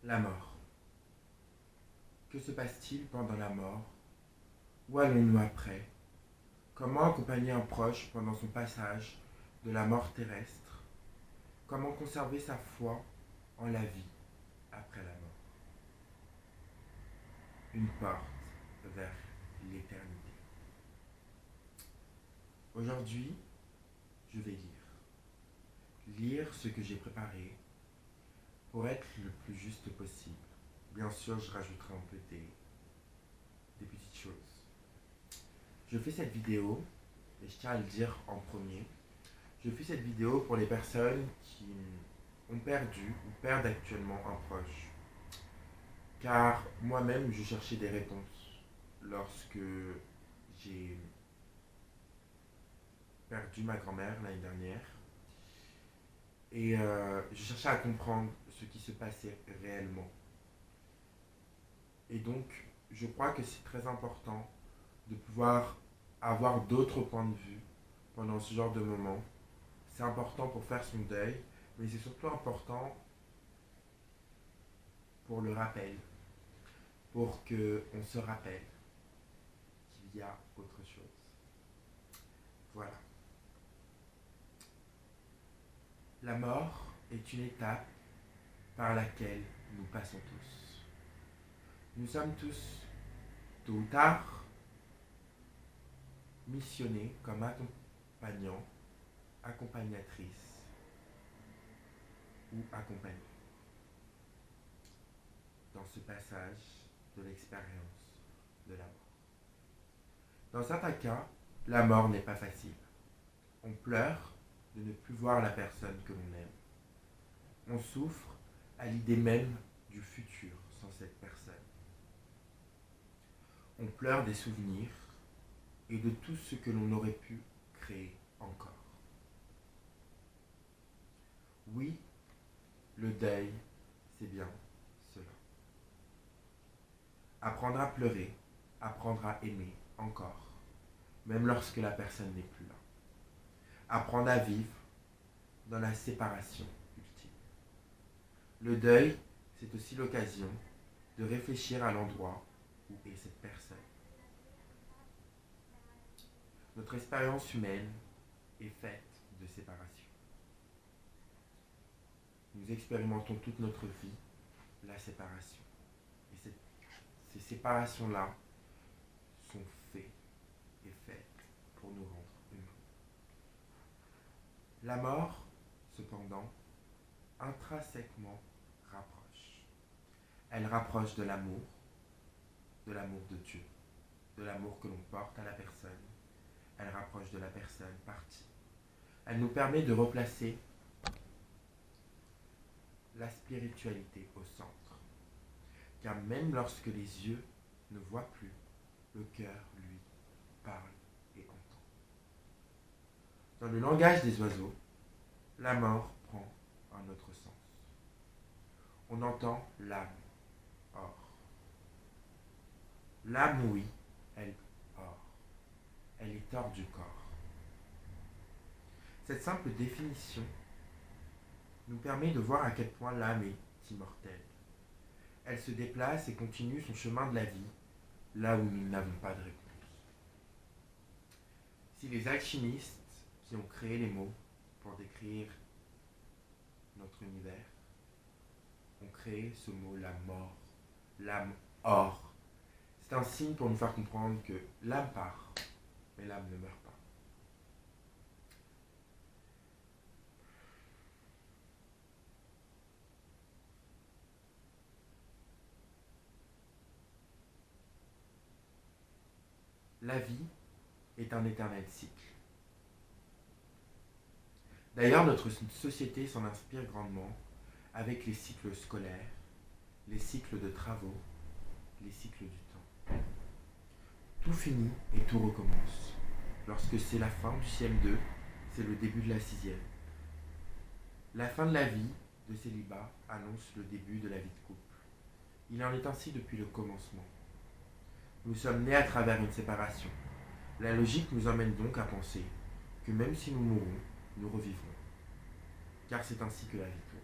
La mort. Que se passe-t-il pendant la mort? Où allons-nous après? Comment accompagner un proche pendant son passage de la mort terrestre? Comment conserver sa foi en la vie après la mort? Une porte vers l'éternité. Aujourd'hui, je vais lire. Lire ce que j'ai préparé pour être le plus juste possible. Bien sûr, je rajouterai un peu des petites choses. Je fais cette vidéo, et je tiens à le dire en premier, je fais cette vidéo pour les personnes qui ont perdu ou perdent actuellement un proche. Car moi-même, je cherchais des réponses lorsque j'ai perdu ma grand-mère l'année dernière. Et je cherchais à comprendre ce qui se passait réellement. Et donc, je crois que c'est très important de pouvoir avoir d'autres points de vue pendant ce genre de moment. C'est important pour faire son deuil, mais c'est surtout important pour le rappel, pour qu'on se rappelle qu'il y a autre chose. Voilà. La mort est une étape par laquelle nous passons tous. Nous sommes tous, tôt ou tard, missionnés comme accompagnants, accompagnatrices ou accompagnés dans ce passage de l'expérience de la mort. Dans certains cas, la mort n'est pas facile. On pleure de ne plus voir la personne que l'on aime. On souffre à l'idée même du futur sans cette personne. On pleure des souvenirs et de tout ce que l'on aurait pu créer encore. Oui, le deuil, c'est bien cela. Apprendre à pleurer, apprendre à aimer encore, même lorsque la personne n'est plus là. Apprendre à vivre dans la séparation ultime. Le deuil, c'est aussi l'occasion de réfléchir à l'endroit où est cette personne. Notre expérience humaine est faite de séparation. Nous expérimentons toute notre vie la séparation. Et ces séparations-là sont faites et faites pour nous rendre humains. La mort, cependant, intrinsèquement rapproche. Elle rapproche de l'amour de Dieu, de l'amour que l'on porte à la personne. Elle rapproche de la personne partie. Elle nous permet de replacer la spiritualité au centre. Car même lorsque les yeux ne voient plus, le cœur, lui, parle et entend. Dans le langage des oiseaux, la mort prend un autre sens. On entend l'âme, or. L'âme, oui, elle hors. Elle est hors du corps. Cette simple définition nous permet de voir à quel point l'âme est immortelle. Elle se déplace et continue son chemin de la vie là où nous n'avons pas de réponse. Si les alchimistes qui ont créé les mots pour décrire notre univers ont créé ce mot, la mort, l'âme hors, c'est un signe pour nous faire comprendre que l'âme part, mais l'âme ne meurt pas. La vie est un éternel cycle. D'ailleurs, notre société s'en inspire grandement avec les cycles scolaires, les cycles de travaux, les cycles du temps. Tout finit et tout recommence. Lorsque c'est la fin du CM2, c'est le début de la 6e. La fin de la vie de célibat annonce le début de la vie de couple. Il en est ainsi depuis le commencement. Nous sommes nés à travers une séparation. La logique nous emmène donc à penser que même si nous mourons, nous revivrons. Car c'est ainsi que la vie tourne.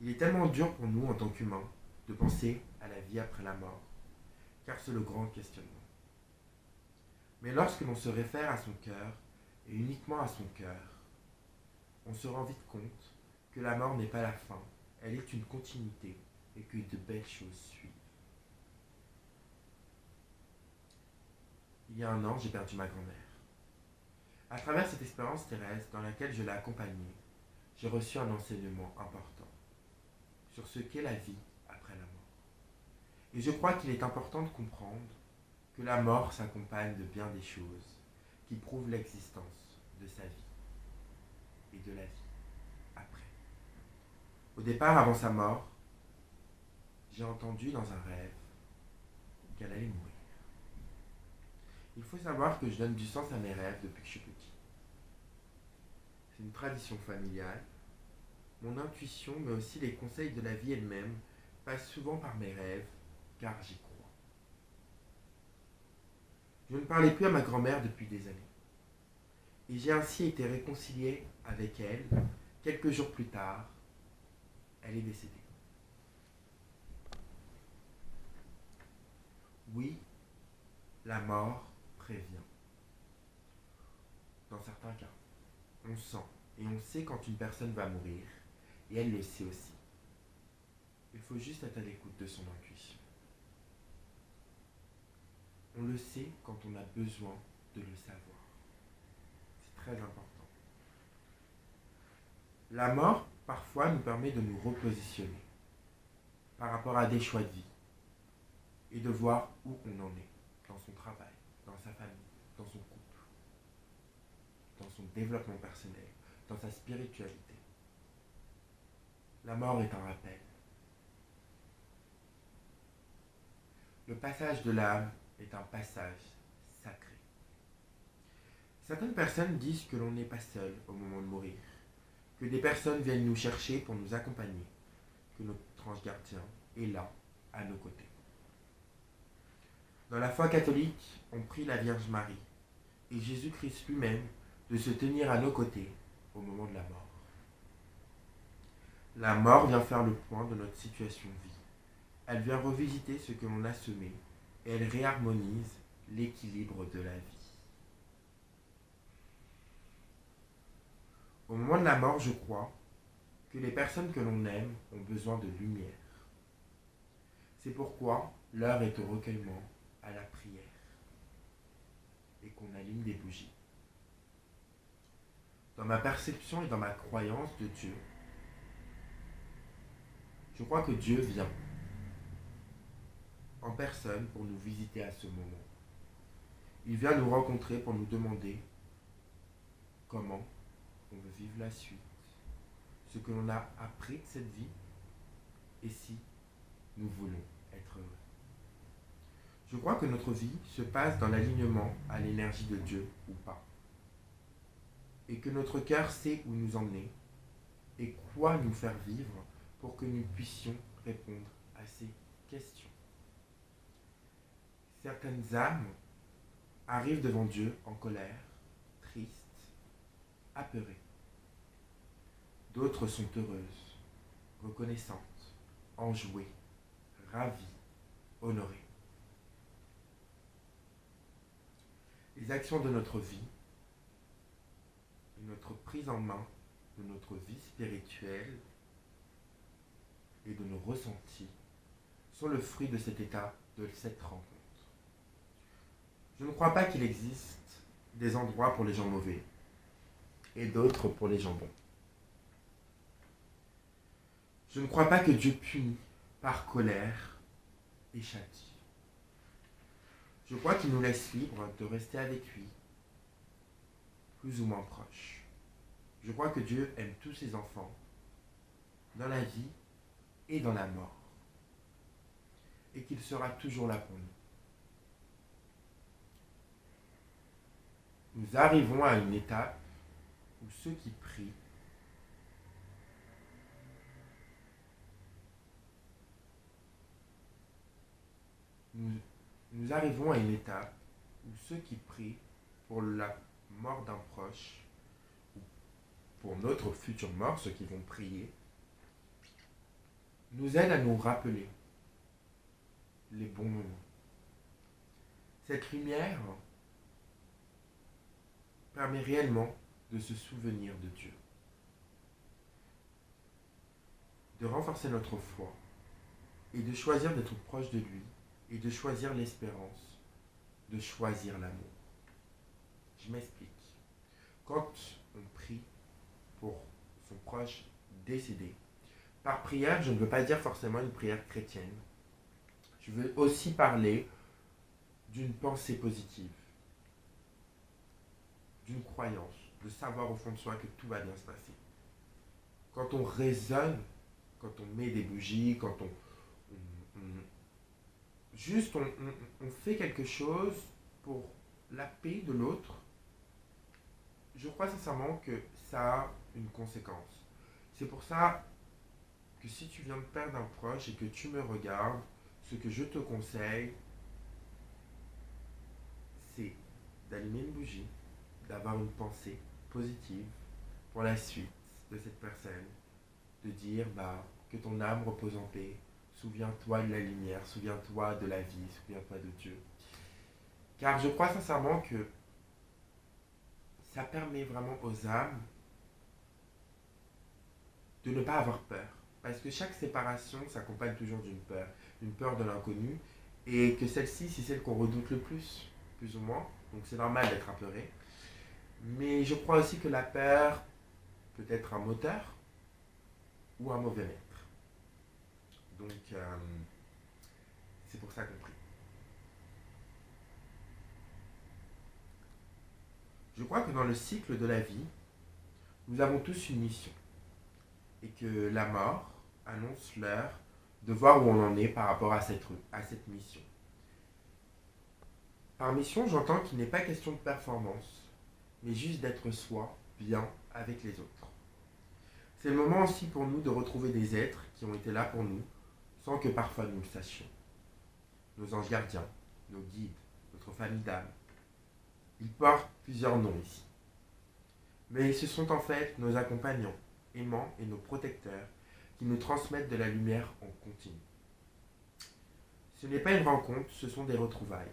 Il est tellement dur pour nous en tant qu'humains de penser à la vie après la mort, car c'est le grand questionnement. Mais lorsque l'on se réfère à son cœur, et uniquement à son cœur, on se rend vite compte que la mort n'est pas la fin, elle est une continuité et que de belles choses suivent. Il y a un an, j'ai perdu ma grand-mère. À travers cette expérience terrestre dans laquelle je l'ai accompagnée, j'ai reçu un enseignement important sur ce qu'est la vie après la mort. Et je crois qu'il est important de comprendre que la mort s'accompagne de bien des choses qui prouvent l'existence de sa vie et de la vie après. Au départ, avant sa mort, j'ai entendu dans un rêve qu'elle allait mourir. Il faut savoir que je donne du sens à mes rêves depuis que je suis petit. C'est une tradition familiale. Mon intuition, mais aussi les conseils de la vie elle-même, passent souvent par mes rêves, car j'y crois. Je ne parlais plus à ma grand-mère depuis des années. Et j'ai ainsi été réconcilié avec elle. Quelques jours plus tard, elle est décédée. Oui, la mort prévient. Dans certains cas, on sent et on sait quand une personne va mourir, et elle le sait aussi. Il faut juste être à l'écoute de son intuition. On le sait quand on a besoin de le savoir. C'est très important. La mort, parfois, nous permet de nous repositionner par rapport à des choix de vie et de voir où on en est dans son travail, dans sa famille, dans son couple, dans son développement personnel, dans sa spiritualité. La mort est un rappel. Le passage de l'âme est un passage sacré. Certaines personnes disent que l'on n'est pas seul au moment de mourir, que des personnes viennent nous chercher pour nous accompagner, que notre ange gardien est là, à nos côtés. Dans la foi catholique, on prie la Vierge Marie et Jésus-Christ lui-même de se tenir à nos côtés au moment de la mort. La mort vient faire le point de notre situation de vie. Elle vient revisiter ce que l'on a semé et elle réharmonise l'équilibre de la vie. Au moment de la mort, je crois que les personnes que l'on aime ont besoin de lumière. C'est pourquoi l'heure est au recueillement, à la prière, et qu'on allume des bougies. Dans ma perception et dans ma croyance de Dieu, je crois que Dieu vient en personne pour nous visiter à ce moment. Il vient nous rencontrer pour nous demander comment on veut vivre la suite, ce que l'on a appris de cette vie et si nous voulons être heureux. Je crois que notre vie se passe dans l'alignement à l'énergie de Dieu ou pas. Et que notre cœur sait où nous emmener et quoi nous faire vivre pour que nous puissions répondre à ces questions. Certaines âmes arrivent devant Dieu en colère, tristes, apeurées. D'autres sont heureuses, reconnaissantes, enjouées, ravies, honorées. Les actions de notre vie et notre prise en main de notre vie spirituelle et de nos ressentis sont le fruit de cet état, de cette rencontre. Je ne crois pas qu'il existe des endroits pour les gens mauvais et d'autres pour les gens bons. Je ne crois pas que Dieu punit par colère et châtie. Je crois qu'il nous laisse libre de rester avec lui, plus ou moins proche. Je crois que Dieu aime tous ses enfants, dans la vie et dans la mort, et qu'il sera toujours là pour nous. Nous arrivons à une étape où ceux qui prient nous arrivons à une étape où ceux qui prient pour la mort d'un proche, ou pour notre future mort, ceux qui vont prier, nous aide à nous rappeler les bons moments. Cette lumière permet réellement de se souvenir de Dieu, de renforcer notre foi et de choisir d'être proche de lui et de choisir l'espérance, de choisir l'amour. Je m'explique. Quand on prie pour son proche décédé, par prière, je ne veux pas dire forcément une prière chrétienne. Je veux aussi parler d'une pensée positive, d'une croyance, de savoir au fond de soi que tout va bien se passer. Quand on raisonne, quand on met des bougies, quand on fait quelque chose pour la paix de l'autre, je crois sincèrement que ça a une conséquence. C'est pour ça que si tu viens de perdre un proche et que tu me regardes, ce que je te conseille, c'est d'allumer une bougie, d'avoir une pensée positive pour la suite de cette personne, de dire que ton âme repose en paix, souviens-toi de la lumière, souviens-toi de la vie, souviens-toi de Dieu. Car je crois sincèrement que ça permet vraiment aux âmes de ne pas avoir peur. Parce que chaque séparation s'accompagne toujours d'une peur de l'inconnu, et que celle-ci, c'est celle qu'on redoute le plus ou moins. Donc c'est normal d'être apeuré. Mais je crois aussi que la peur peut être un moteur ou un mauvais maître. Donc c'est pour ça qu'on prie. Je crois que dans le cycle de la vie, nous avons tous une mission. Et que la mort annonce l'heure de voir où on en est par rapport à cette mission. Par mission, j'entends qu'il n'est pas question de performance, mais juste d'être soi, bien avec les autres. C'est le moment aussi pour nous de retrouver des êtres qui ont été là pour nous, sans que parfois nous le sachions. Nos anges gardiens, nos guides, notre famille d'âme. Ils portent plusieurs noms ici. Mais ce sont en fait nos accompagnants, aimants et nos protecteurs qui nous transmettent de la lumière en continu. Ce n'est pas une rencontre, ce sont des retrouvailles,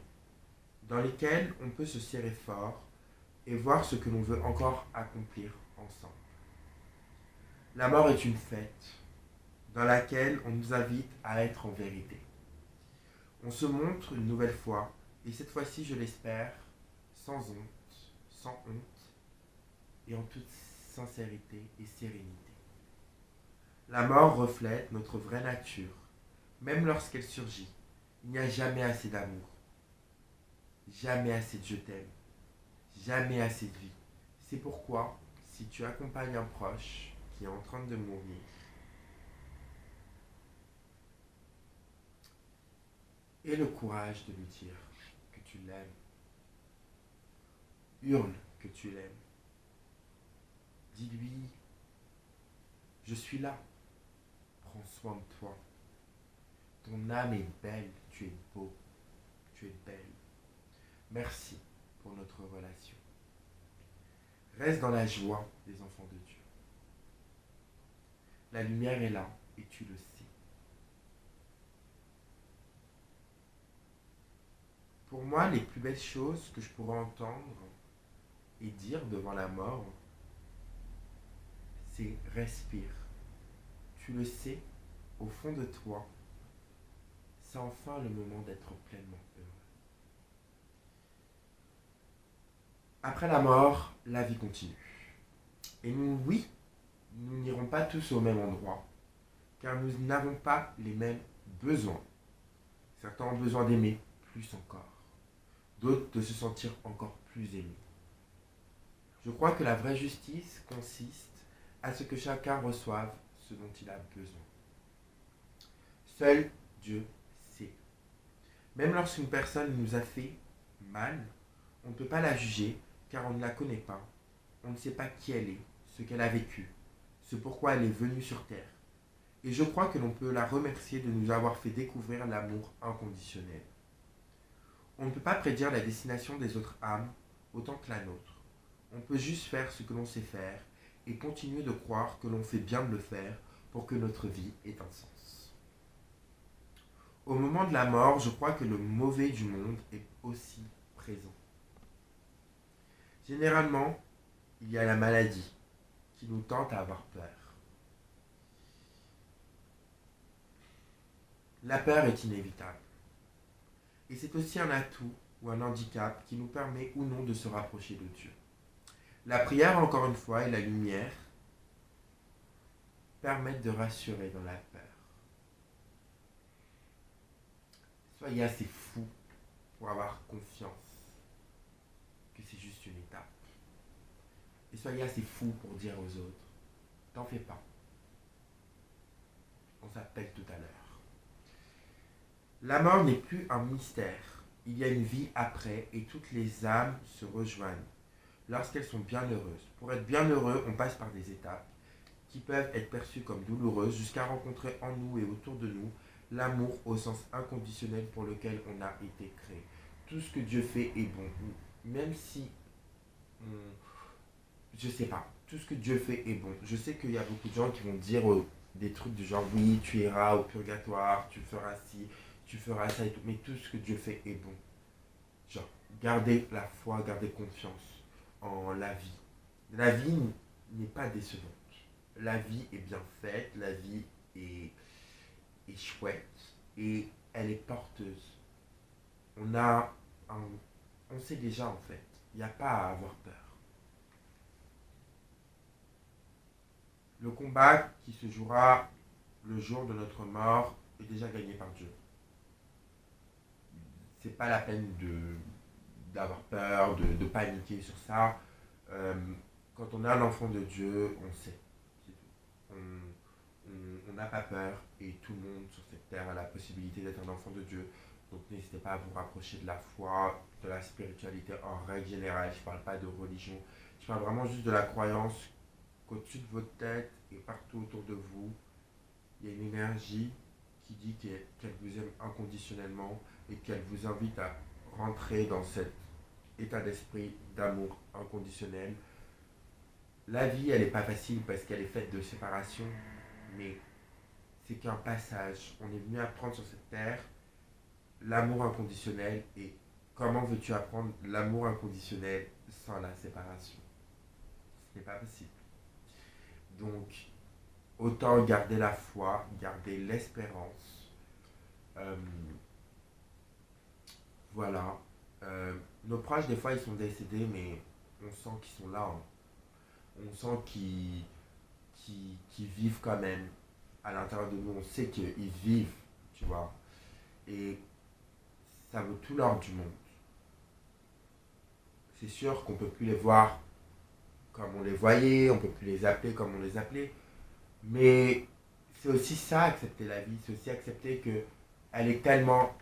dans lesquelles on peut se serrer fort et voir ce que l'on veut encore accomplir ensemble. La mort est une fête dans laquelle on nous invite à être en vérité. On se montre une nouvelle fois, et cette fois-ci, je l'espère, sans honte, et en toute sincérité et sérénité. La mort reflète notre vraie nature. Même lorsqu'elle surgit, il n'y a jamais assez d'amour, jamais assez de je t'aime, jamais assez de vie. C'est pourquoi, si tu accompagnes un proche qui est en train de mourir, aie le courage de lui dire que tu l'aimes. Hurle que tu l'aimes. Dis-lui, je suis là, prends soin de toi. Ton âme est belle, tu es beau, tu es belle. Merci pour notre relation. Reste dans la joie des enfants de Dieu. La lumière est là et tu le sais. Pour moi, les plus belles choses que je pourrais entendre et dire devant la mort, c'est respire. Tu le sais, au fond de toi, c'est enfin le moment d'être pleinement heureux. Après la mort, la vie continue. Et nous, oui, nous n'irons pas tous au même endroit, car nous n'avons pas les mêmes besoins. Certains ont besoin d'aimer plus encore, d'autres de se sentir encore plus aimés. Je crois que la vraie justice consiste à ce que chacun reçoive ce dont il a besoin. Seul Dieu sait. Même lorsqu'une personne nous a fait mal, on ne peut pas la juger car on ne la connaît pas. On ne sait pas qui elle est, ce qu'elle a vécu, ce pourquoi elle est venue sur terre. Et je crois que l'on peut la remercier de nous avoir fait découvrir l'amour inconditionnel. On ne peut pas prédire la destination des autres âmes autant que la nôtre. On peut juste faire ce que l'on sait faire et continuer de croire que l'on fait bien de le faire pour que notre vie ait un sens. Au moment de la mort, je crois que le mauvais du monde est aussi présent. Généralement, il y a la maladie qui nous tente à avoir peur. La peur est inévitable. Et c'est aussi un atout ou un handicap qui nous permet ou non de se rapprocher de Dieu. La prière, encore une fois, et la lumière permettent de rassurer dans la peur. Soyez assez fou pour avoir confiance que c'est juste une étape. Et soyez assez fou pour dire aux autres, t'en fais pas. On s'appelle tout à l'heure. La mort n'est plus un mystère. Il y a une vie après et toutes les âmes se rejoignent lorsqu'elles sont bien heureuses. Pour être bien heureux, on passe par des étapes qui peuvent être perçues comme douloureuses jusqu'à rencontrer en nous et autour de nous l'amour au sens inconditionnel pour lequel on a été créé. Tout ce que Dieu fait est bon. Même si je sais pas, tout ce que Dieu fait est bon. Je sais qu'il y a beaucoup de gens qui vont dire des trucs du genre oui, tu iras au purgatoire, tu feras ci, tu feras ça et tout. Mais tout ce que Dieu fait est bon. Genre, gardez la foi, gardez confiance en la vie. La vie n'est pas décevante. La vie est bien faite, la vie est chouette et elle est porteuse. On a un, on sait déjà en fait, il n'y a pas à avoir peur. Le combat qui se jouera le jour de notre mort est déjà gagné par Dieu. C'est pas la peine d'avoir peur, de paniquer sur ça. Quand on est un enfant de Dieu, on sait. C'est tout. On n'a pas peur et tout le monde sur cette terre a la possibilité d'être un enfant de Dieu. Donc n'hésitez pas à vous rapprocher de la foi, de la spiritualité en règle générale. Je ne parle pas de religion. Je parle vraiment juste de la croyance qu'au-dessus de votre tête et partout autour de vous, il y a une énergie qui dit qu'elle vous aime inconditionnellement et qu'elle vous invite à rentrer dans cet état d'esprit d'amour inconditionnel. La vie, elle n'est pas facile parce qu'elle est faite de séparation, mais c'est qu'un passage. On est venu apprendre sur cette terre l'amour inconditionnel et comment veux-tu apprendre l'amour inconditionnel sans la séparation? Ce n'est pas possible. Donc, autant garder la foi, garder l'espérance. Euh, voilà. Nos proches, des fois, ils sont décédés, mais on sent qu'ils sont là. Hein. On sent qu'ils vivent quand même à l'intérieur de nous. On sait qu'ils vivent, tu vois. Et ça vaut tout l'or du monde. C'est sûr qu'on ne peut plus les voir comme on les voyait, on ne peut plus les appeler comme on les appelait. Mais c'est aussi ça, accepter la vie. C'est aussi accepter qu'elle est tellement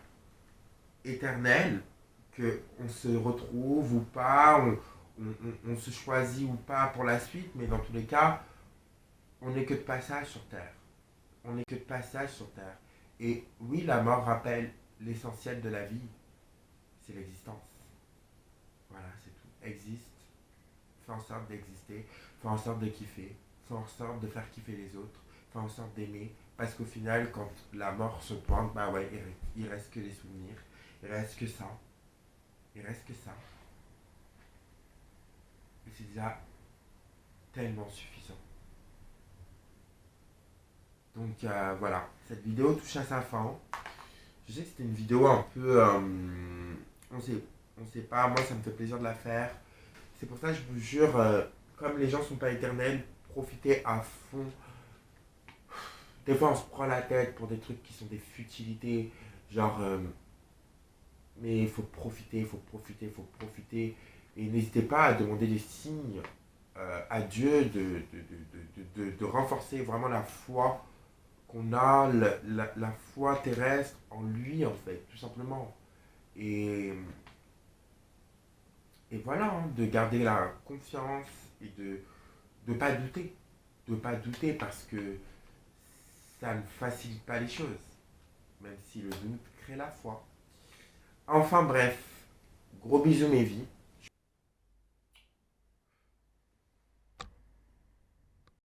éternelle qu'on se retrouve ou pas, on se choisit ou pas pour la suite, mais dans tous les cas, on n'est que de passage sur Terre. On n'est que de passage sur Terre. Et oui, la mort rappelle l'essentiel de la vie, c'est l'existence. Voilà, c'est tout. Existe, fais en sorte d'exister, fais en sorte de kiffer, fais en sorte de faire kiffer les autres, fais en sorte d'aimer, parce qu'au final, quand la mort se pointe, bah ouais, il reste que des souvenirs, il reste que ça, il reste que ça. Et c'est déjà tellement suffisant. Donc voilà, cette vidéo touche à sa fin. Je sais que c'était une vidéo un peu... on sait pas, moi ça me fait plaisir de la faire. C'est pour ça que je vous jure, comme les gens sont pas éternels, profitez à fond. Des fois on se prend la tête pour des trucs qui sont des futilités. Genre... mais il faut profiter, il faut profiter, il faut profiter. Et n'hésitez pas à demander des signes à Dieu de renforcer vraiment la foi qu'on a, la foi terrestre en lui, en fait, tout simplement. Et, et voilà, hein, de garder la confiance et de ne pas douter. De ne pas douter parce que ça ne facilite pas les choses, même si le doute crée la foi. Enfin bref, gros bisous mes vies.